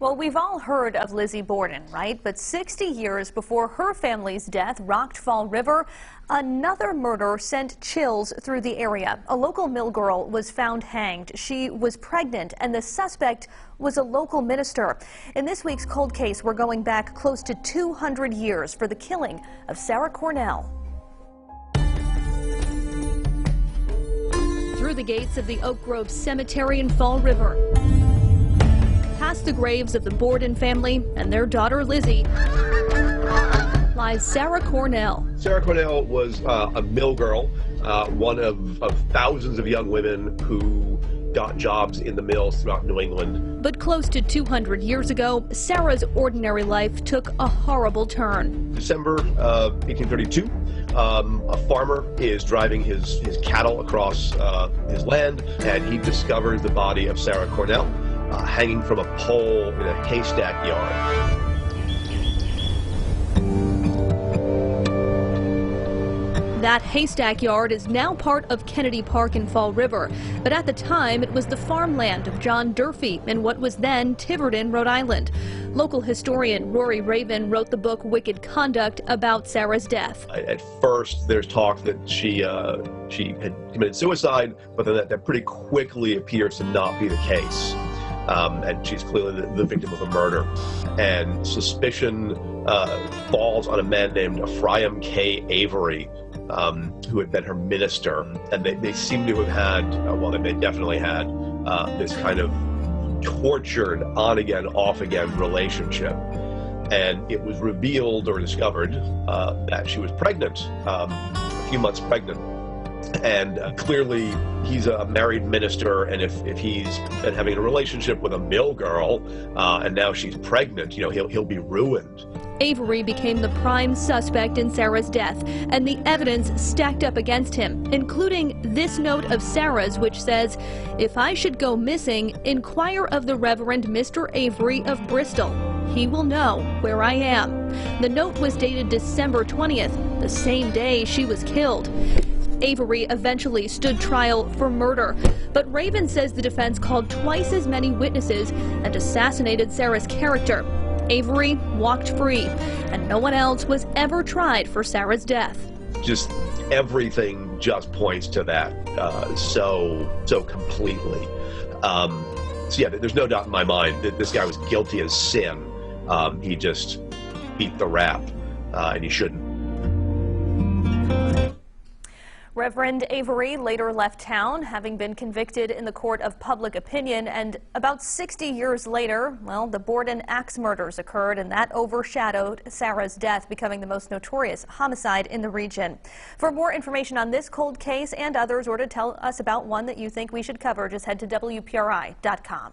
Well, we've all heard of Lizzie Borden, right? But 60 years before her family's death rocked Fall River, another murder sent chills through the area. A local mill girl was found hanged. She was pregnant, and the suspect was a local minister. In this week's cold case, we're going back close to 200 years for the killing of Sarah Cornell. Through the gates of the Oak Grove Cemetery in Fall River, past the graves of the Borden family and their daughter Lizzie, lies Sarah Cornell. Sarah Cornell was a mill girl, one of thousands of young women who got jobs in the mills throughout New England. But close to 200 years ago, Sarah's ordinary life took a horrible turn. December 1832, a farmer is driving his cattle across his land, and he discovers the body of Sarah Cornell hanging from a pole in a haystack yard. That haystack yard is now part of Kennedy Park in Fall River, but at the time it was the farmland of John Durfee in what was then Tiverton, Rhode Island. Local historian Rory Raven wrote the book Wicked Conduct about Sarah's death. At first there's talk that she had committed suicide, but then that pretty quickly appears to not be the case. And she's clearly the victim of a murder. And suspicion falls on a man named Ephraim K. Avery, who had been her minister. And they seem to have had, well, they definitely had this kind of tortured on-again, off-again relationship. And it was revealed or discovered that she was pregnant, a few months pregnant. And clearly he's a married minister, and if he's been having a relationship with a mill girl and now she's pregnant, you know, he'll be ruined. Avery became the prime suspect in Sarah's death, and the evidence stacked up against him, including this note of Sarah's, which says, "If I should go missing, inquire of the Reverend Mr. Avery of Bristol. He will know where I am." The note was dated December 20th, the same day she was killed. Avery eventually stood trial for murder, but Raven says the defense called twice as many witnesses and assassinated Sarah's character. Avery walked free, and no one else was ever tried for Sarah's death. Just everything just points to that so completely. So yeah, there's no doubt in my mind that this guy was guilty as sin. He just beat the rap, and he shouldn't. Reverend Avery later left town, having been convicted in the court of public opinion, and about 60 years later, well, the Borden axe murders occurred, and that overshadowed Sarah's death, becoming the most notorious homicide in the region. For more information on this cold case and others, or to tell us about one that you think we should cover, just head to WPRI.com.